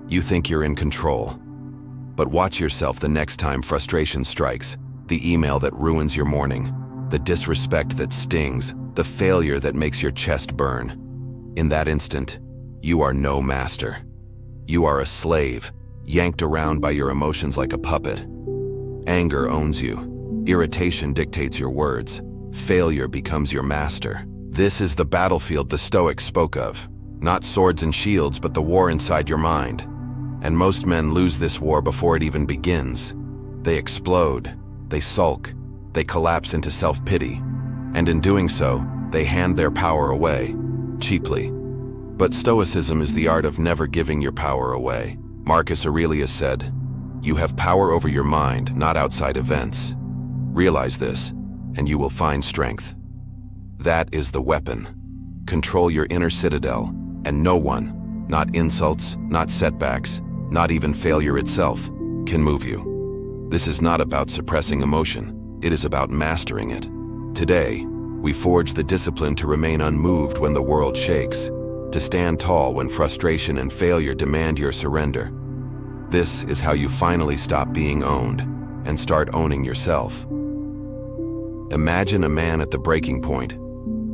You think you're in control. But watch yourself the next time frustration strikes, the email that ruins your morning, the disrespect that stings, the failure that makes your chest burn. In that instant, you are no master. You are a slave, yanked around by your emotions like a puppet. Anger owns you. Irritation dictates your words. Failure becomes your master. This is the battlefield the Stoics spoke of. Not swords and shields, but the war inside your mind. And most men lose this war before it even begins. They explode, they sulk, they collapse into self-pity. And in doing so, they hand their power away, cheaply. But Stoicism is the art of never giving your power away. Marcus Aurelius said, "You have power over your mind, not outside events. Realize this, and you will find strength." That is the weapon. Control your inner citadel, and no one, not insults, not setbacks, not even failure itself, can move you. This is not about suppressing emotion, it is about mastering it. Today, we forge the discipline to remain unmoved when the world shakes, to stand tall when frustration and failure demand your surrender. This is how you finally stop being owned and start owning yourself. Imagine a man at the breaking point.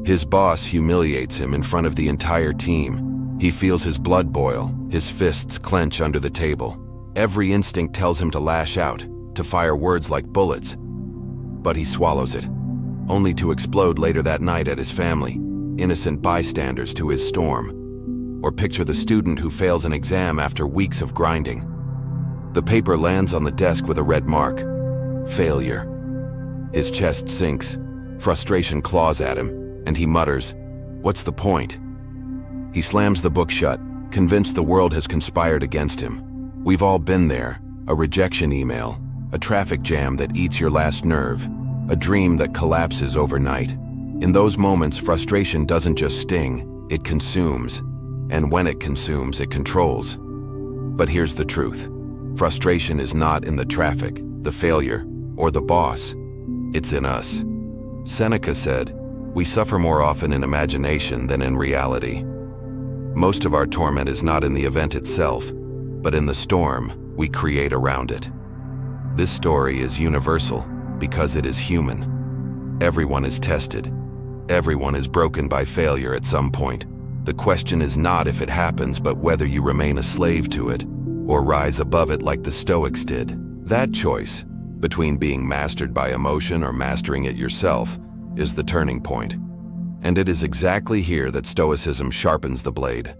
His boss humiliates him in front of the entire team. He feels his blood boil, his fists clench under the table. Every instinct tells him to lash out, to fire words like bullets. But he swallows it, only to explode later that night at his family, innocent bystanders to his storm. Or picture the student who fails an exam after weeks of grinding. The paper lands on the desk with a red mark. Failure. His chest sinks, frustration claws at him, and he mutters, "What's the point?" He slams the book shut, convinced the world has conspired against him. We've all been there, a rejection email, a traffic jam that eats your last nerve, a dream that collapses overnight. In those moments, frustration doesn't just sting, it consumes. And when it consumes, it controls. But here's the truth. Frustration is not in the traffic, the failure, or the boss. It's in us. Seneca said, "We suffer more often in imagination than in reality." Most of our torment is not in the event itself, but in the storm we create around it. This story is universal because it is human. Everyone is tested. Everyone is broken by failure at some point. The question is not if it happens, but whether you remain a slave to it or rise above it like the Stoics did. That choice, between being mastered by emotion or mastering it yourself, is the turning point. And it is exactly here that Stoicism sharpens the blade.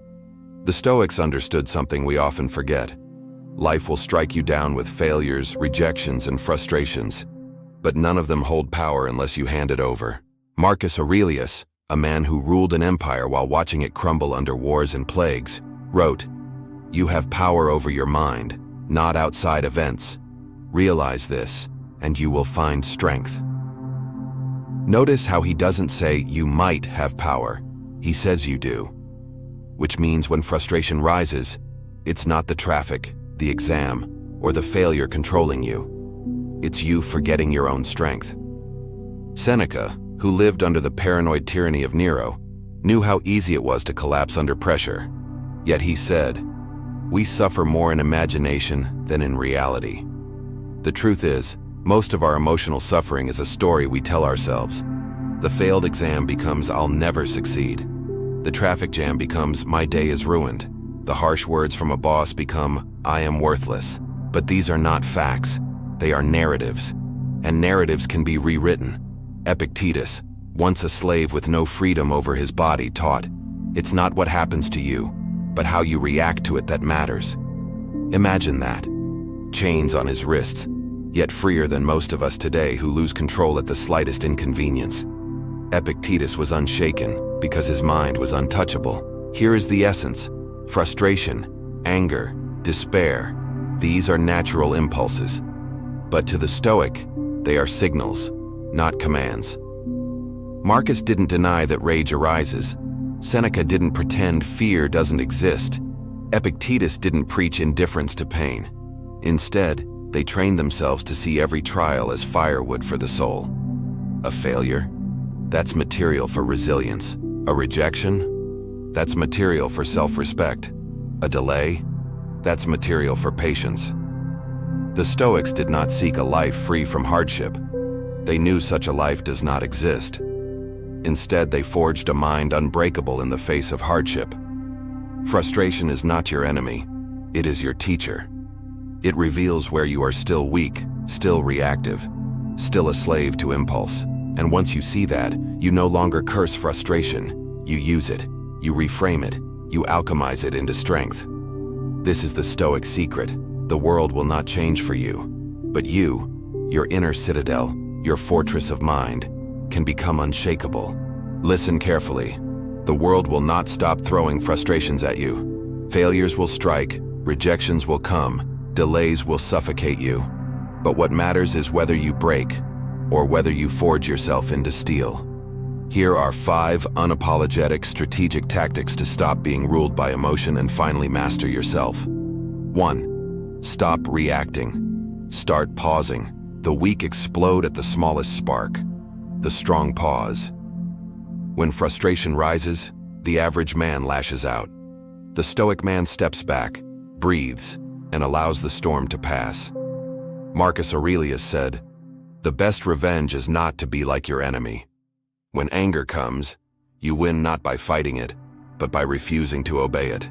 The Stoics understood something we often forget. Life will strike you down with failures, rejections, and frustrations, but none of them hold power unless you hand it over. Marcus Aurelius, a man who ruled an empire while watching it crumble under wars and plagues, wrote, "You have power over your mind, not outside events. Realize this, and you will find strength." Notice how he doesn't say you might have power, he says you do. Which means when frustration rises, it's not the traffic, the exam, or the failure controlling you. It's you forgetting your own strength. Seneca, who lived under the paranoid tyranny of Nero, knew how easy it was to collapse under pressure. Yet he said, "We suffer more in imagination than in reality." The truth is, most of our emotional suffering is a story we tell ourselves. The failed exam becomes "I'll never succeed." The traffic jam becomes "My day is ruined." The harsh words from a boss become "I am worthless." But these are not facts. They are narratives. And narratives can be rewritten. Epictetus, once a slave with no freedom over his body, taught, "It's not what happens to you, but how you react to it that matters." Imagine that. Chains on his wrists, yet freer than most of us today who lose control at the slightest inconvenience. Epictetus was unshaken because his mind was untouchable. Here is the essence. Frustration, anger, despair, these are natural impulses. But to the Stoic, they are signals, not commands. Marcus didn't deny that rage arises. Seneca didn't pretend fear doesn't exist. Epictetus didn't preach indifference to pain. Instead, they trained themselves to see every trial as firewood for the soul. A failure? That's material for resilience. A rejection? That's material for self-respect. A delay? That's material for patience. The Stoics did not seek a life free from hardship. They knew such a life does not exist. Instead, they forged a mind unbreakable in the face of hardship. Frustration is not your enemy. It is your teacher. It reveals where you are still weak, still reactive, still a slave to impulse. And once you see that, you no longer curse frustration. You use it, you reframe it, you alchemize it into strength. This is the Stoic secret. The world will not change for you, but you, your inner citadel, your fortress of mind, can become unshakable. Listen carefully. The world will not stop throwing frustrations at you. Failures will strike, rejections will come, delays will suffocate you. But what matters is whether you break or whether you forge yourself into steel. Here are 5 unapologetic strategic tactics to stop being ruled by emotion and finally master yourself. 1. Stop reacting. Start pausing. The weak explode at the smallest spark. The strong pause. When frustration rises, the average man lashes out. The Stoic man steps back, breathes, and allows the storm to pass. Marcus Aurelius said, "The best revenge is not to be like your enemy." When anger comes, you win not by fighting it, but by refusing to obey it.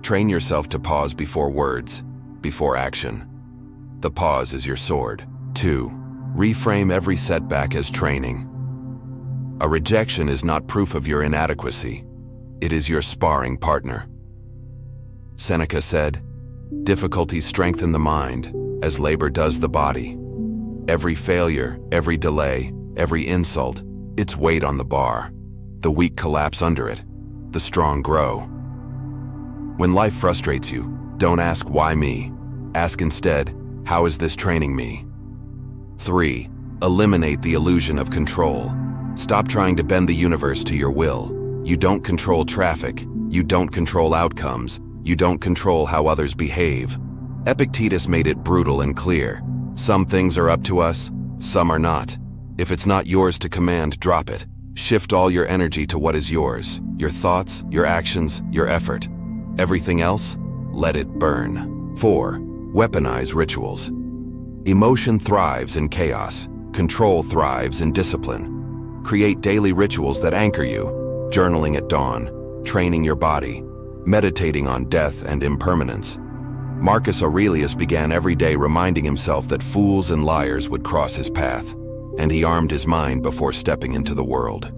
Train yourself to pause before words, before action. The pause is your sword. 2. Reframe every setback as training. A rejection is not proof of your inadequacy. It is your sparring partner. Seneca said, "Difficulties strengthen the mind, as labor does the body." Every failure, every delay, every insult, its weight on the bar. The weak collapse under it. The strong grow. When life frustrates you, don't ask, "Why me?" Ask instead, "How is this training me?" 3. Eliminate the illusion of control. Stop trying to bend the universe to your will. You don't control traffic. You don't control outcomes. You don't control how others behave. Epictetus made it brutal and clear. Some things are up to us, some are not. If it's not yours to command, drop it. Shift all your energy to what is yours. Your thoughts, your actions, your effort. Everything else, let it burn. 4. Weaponize rituals. Emotion thrives in chaos. Control thrives in discipline. Create daily rituals that anchor you. Journaling at dawn, training your body, meditating on death and impermanence. Marcus Aurelius began every day reminding himself that fools and liars would cross his path, and he armed his mind before stepping into the world.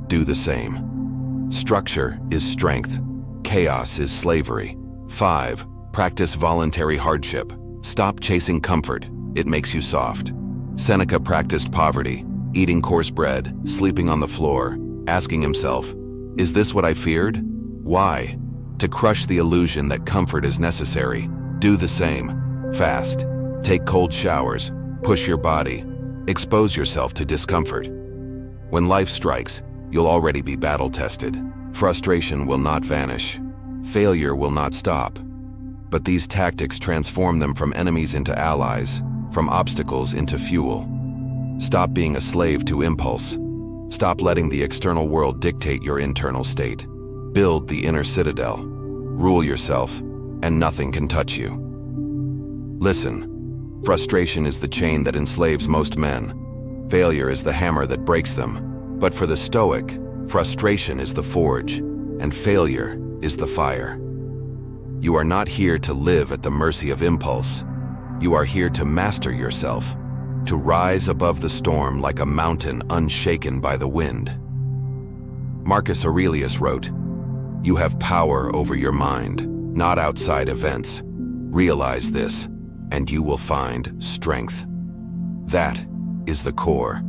Do the same. Structure is strength. Chaos is slavery. 5. Practice voluntary hardship. Stop chasing comfort. It makes you soft. Seneca practiced poverty, eating coarse bread, sleeping on the floor, asking himself, "Is this what I feared? Why?" To crush the illusion that comfort is necessary, do the same. Fast. Take cold showers. Push your body. Expose yourself to discomfort. When life strikes, you'll already be battle-tested. Frustration will not vanish. Failure will not stop. But these tactics transform them from enemies into allies, from obstacles into fuel. Stop being a slave to impulse. Stop letting the external world dictate your internal state. Build the inner citadel. Rule yourself, and nothing can touch you. Listen, frustration is the chain that enslaves most men. Failure is the hammer that breaks them. But for the Stoic, frustration is the forge, and failure is the fire. You are not here to live at the mercy of impulse. You are here to master yourself, to rise above the storm like a mountain unshaken by the wind. Marcus Aurelius wrote, "You have power over your mind, not outside events. Realize this, and you will find strength." That is the core.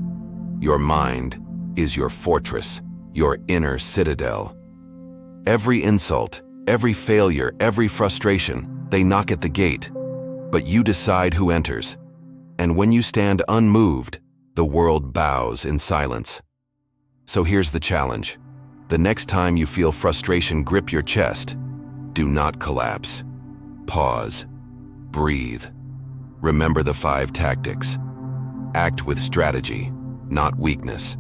Your mind is your fortress, your inner citadel. Every insult, every failure, every frustration, they knock at the gate, but you decide who enters. And when you stand unmoved, the world bows in silence. So here's the challenge. The next time you feel frustration grip your chest, do not collapse. Pause. Breathe. Remember the 5 tactics. Act with strategy, not weakness.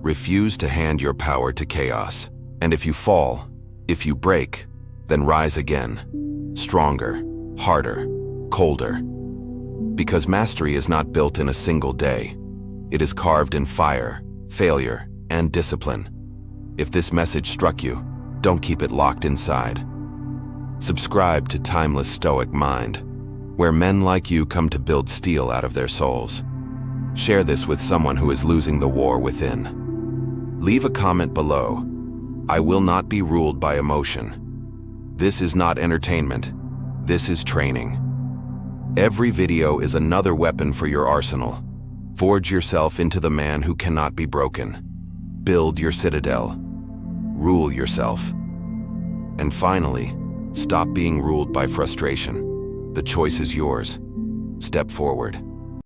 Refuse to hand your power to chaos. And if you fall, if you break, then rise again. stronger, harder, colder. Because mastery is not built in a single day. It is carved in fire, failure, and discipline. If this message struck you, don't keep it locked inside. Subscribe to Timeless Stoic Mind, where men like you come to build steel out of their souls. Share this with someone who is losing the war within. Leave a comment below. I will not be ruled by emotion. This is not entertainment. This is training. Every video is another weapon for your arsenal. Forge yourself into the man who cannot be broken. Build your citadel. Rule yourself. And finally, stop being ruled by frustration. The choice is yours. Step forward.